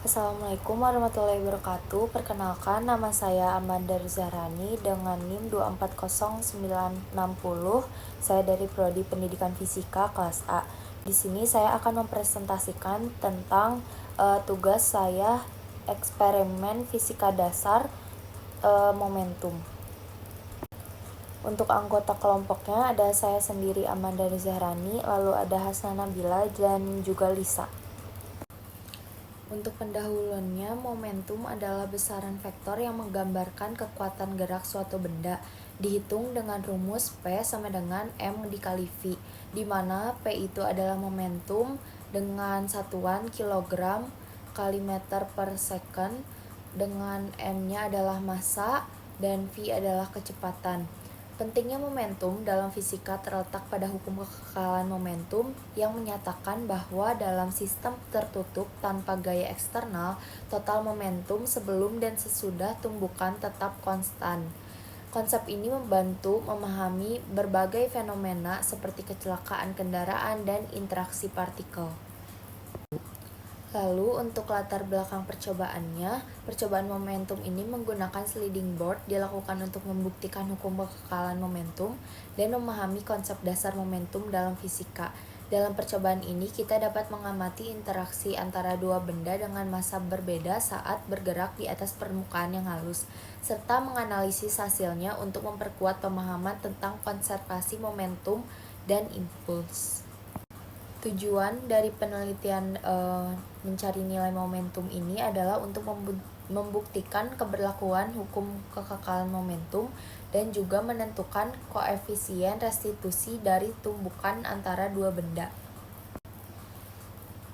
Assalamualaikum warahmatullahi wabarakatuh. Perkenalkan, nama saya Amanda Rizarani dengan NIM 240960. Saya dari Prodi Pendidikan Fisika kelas A. Di sini saya akan mempresentasikan tentang tugas saya eksperimen fisika dasar momentum. Untuk anggota kelompoknya ada saya sendiri Amanda Rizarani, lalu ada Hasna Nabila dan juga Lisa. Untuk pendahuluannya, momentum adalah besaran vektor yang menggambarkan kekuatan gerak suatu benda. Dihitung dengan rumus P sama dengan M dikali V, di mana P itu adalah momentum dengan satuan kilogram kali meter per second, dengan M-nya adalah massa, dan V adalah kecepatan. Pentingnya momentum dalam fisika terletak pada hukum kekekalan momentum yang menyatakan bahwa dalam sistem tertutup tanpa gaya eksternal, total momentum sebelum dan sesudah tumbukan tetap konstan. Konsep ini membantu memahami berbagai fenomena seperti kecelakaan kendaraan dan interaksi partikel. Lalu untuk latar belakang percobaannya, percobaan momentum ini menggunakan sliding board dilakukan untuk membuktikan hukum kekekalan momentum dan memahami konsep dasar momentum dalam fisika. Dalam percobaan ini kita dapat mengamati interaksi antara dua benda dengan massa berbeda saat bergerak di atas permukaan yang halus, serta menganalisis hasilnya untuk memperkuat pemahaman tentang konservasi momentum dan impuls. Tujuan dari penelitian mencari nilai momentum ini adalah untuk membuktikan keberlakuan hukum kekekalan momentum dan juga menentukan koefisien restitusi dari tumbukan antara dua benda.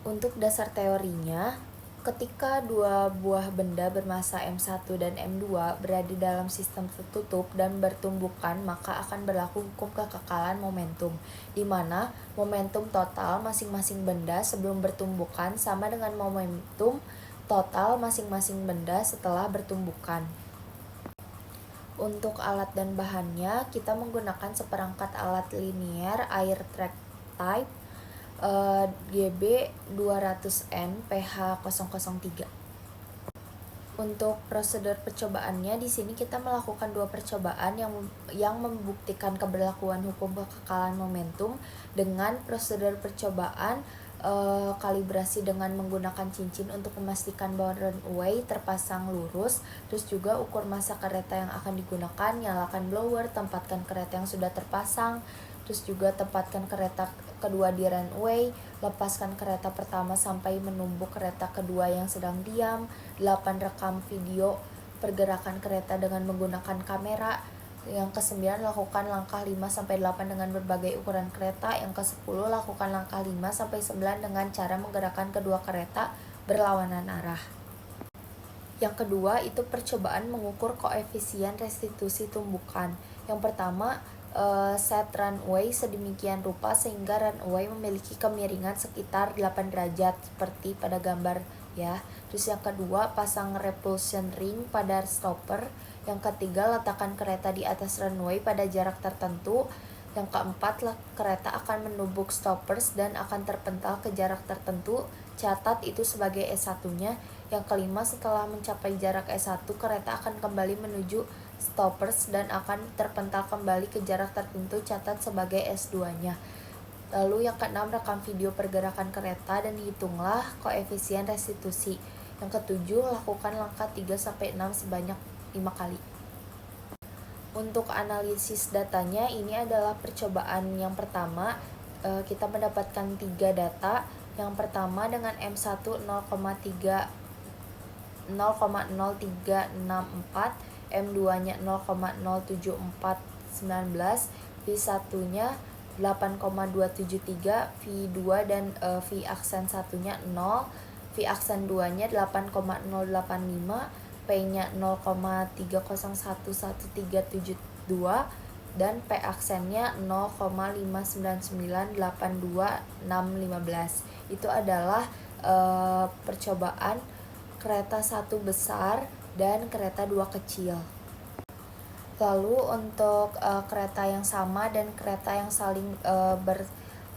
Untuk dasar teorinya, ketika dua buah benda bermassa M1 dan M2 berada dalam sistem tertutup dan bertumbukan, maka akan berlaku hukum kekekalan momentum, di mana momentum total masing-masing benda sebelum bertumbukan sama dengan momentum total masing-masing benda setelah bertumbukan. Untuk alat dan bahannya, kita menggunakan seperangkat alat linear air track type GB 200N PH 003. Untuk prosedur percobaannya, di sini kita melakukan dua percobaan yang membuktikan keberlakuan hukum kekekalan momentum dengan prosedur percobaan kalibrasi dengan menggunakan cincin untuk memastikan bahwa runway terpasang lurus, terus juga ukur massa kereta yang akan digunakan, nyalakan blower, tempatkan kereta yang sudah terpasang, terus juga tempatkan kereta kedua di runway, lepaskan kereta pertama sampai menumbuk kereta kedua yang sedang diam, 8 rekam video pergerakan kereta dengan menggunakan kamera. Yang ke-9 lakukan langkah 5-8 dengan berbagai ukuran kereta. Yang ke-10 lakukan langkah 5-9 dengan cara menggerakkan kedua kereta berlawanan arah. Yang kedua itu percobaan mengukur koefisien restitusi tumbukan. Yang pertama, set runway sedemikian rupa sehingga runway memiliki kemiringan sekitar 8 derajat seperti pada gambar ya. Terus yang kedua, pasang repulsion ring pada stopper. Yang ketiga, letakkan kereta di atas runway pada jarak tertentu. Yang keempat, kereta akan menumbuk stoppers dan akan terpental ke jarak tertentu. Catat itu sebagai S1-nya. Yang kelima, setelah mencapai jarak S1, kereta akan kembali menuju stoppers dan akan terpental kembali ke jarak tertentu. Catat sebagai S2-nya. Lalu yang keenam, rekam video pergerakan kereta dan hitunglah koefisien restitusi. Yang ketujuh, lakukan langkah 3-6 sebanyak 5 kali. Untuk analisis datanya, ini adalah percobaan yang pertama. Kita mendapatkan 3 data. Yang pertama dengan M1 0,0364, M2-nya 0,07419, V1-nya 8,273, V2 dan V aksen 1-nya 0, V aksen 2-nya 8,085, P-nya 0,301132 dan P aksennya 0,59982,615. Itu adalah percobaan kereta satu besar dan kereta dua kecil. Lalu untuk kereta yang sama dan kereta yang saling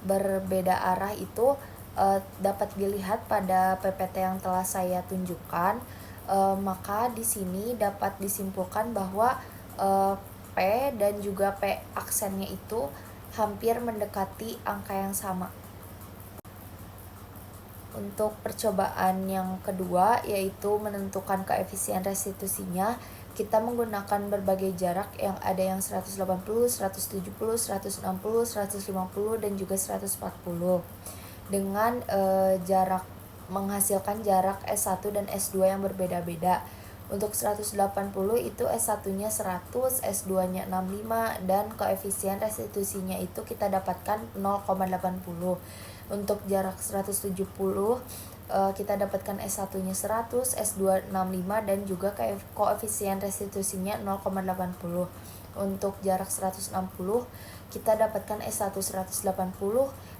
berbeda arah itu dapat dilihat pada PPT yang telah saya tunjukkan, maka di sini dapat disimpulkan bahwa P dan juga P aksennya itu hampir mendekati angka yang sama. Untuk percobaan yang kedua, yaitu menentukan koefisien restitusinya, kita menggunakan berbagai jarak yang ada yang 180, 170, 160, 150, dan juga 140. Dengan jarak menghasilkan jarak S1 dan S2 yang berbeda-beda. Untuk 180 itu S1-nya 100, S2-nya 65, dan koefisien restitusinya itu kita dapatkan 0,80. Untuk jarak 170 kita dapatkan S1-nya 100, S2 65, dan juga koefisien restitusinya 0,80. Untuk jarak 160 kita dapatkan S1 180,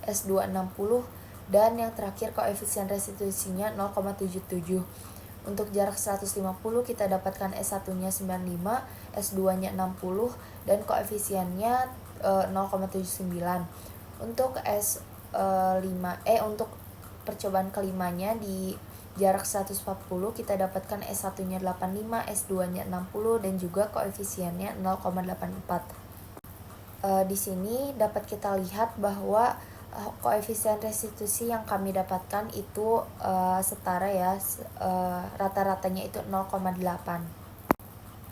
S2 60, dan yang terakhir koefisien restitusinya 0,77. Untuk jarak 150 kita dapatkan S1-nya 95, S2-nya 60, dan koefisiennya 0,79. Untuk untuk percobaan kelimanya di jarak 140 kita dapatkan S1-nya 85, S2-nya 60, dan juga koefisiennya 0,84. Di sini dapat kita lihat bahwa koefisien restitusi yang kami dapatkan itu setara ya, rata-ratanya itu 0,8.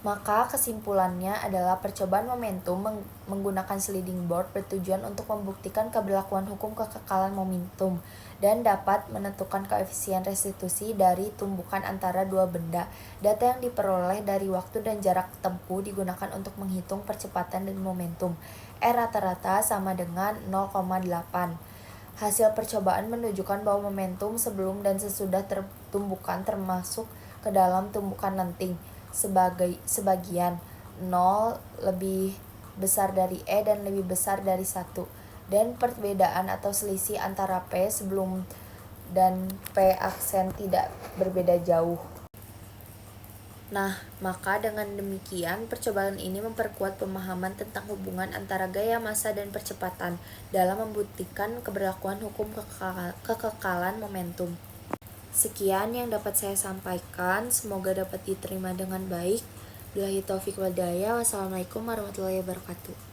Maka kesimpulannya adalah percobaan momentum menggunakan sliding board bertujuan untuk membuktikan keberlakuan hukum kekekalan momentum dan dapat menentukan koefisien restitusi dari tumbukan antara dua benda. Data yang diperoleh dari waktu dan jarak tempuh digunakan untuk menghitung percepatan dan momentum. Rata-rata sama dengan 0,8. Hasil percobaan menunjukkan bahwa momentum sebelum dan sesudah tumbukan termasuk ke dalam tumbukan lenting. Sebagian 0 lebih besar dari E dan lebih besar dari 1, dan perbedaan atau selisih antara P sebelum dan P aksen tidak berbeda jauh. Nah, maka dengan demikian percobaan ini memperkuat pemahaman tentang hubungan antara gaya massa dan percepatan dalam membuktikan keberlakuan hukum kekekalan momentum. Sekian yang dapat saya sampaikan, semoga dapat diterima dengan baik. Billahi taufik wal hidayah. Wassalamualaikum warahmatullahi wabarakatuh.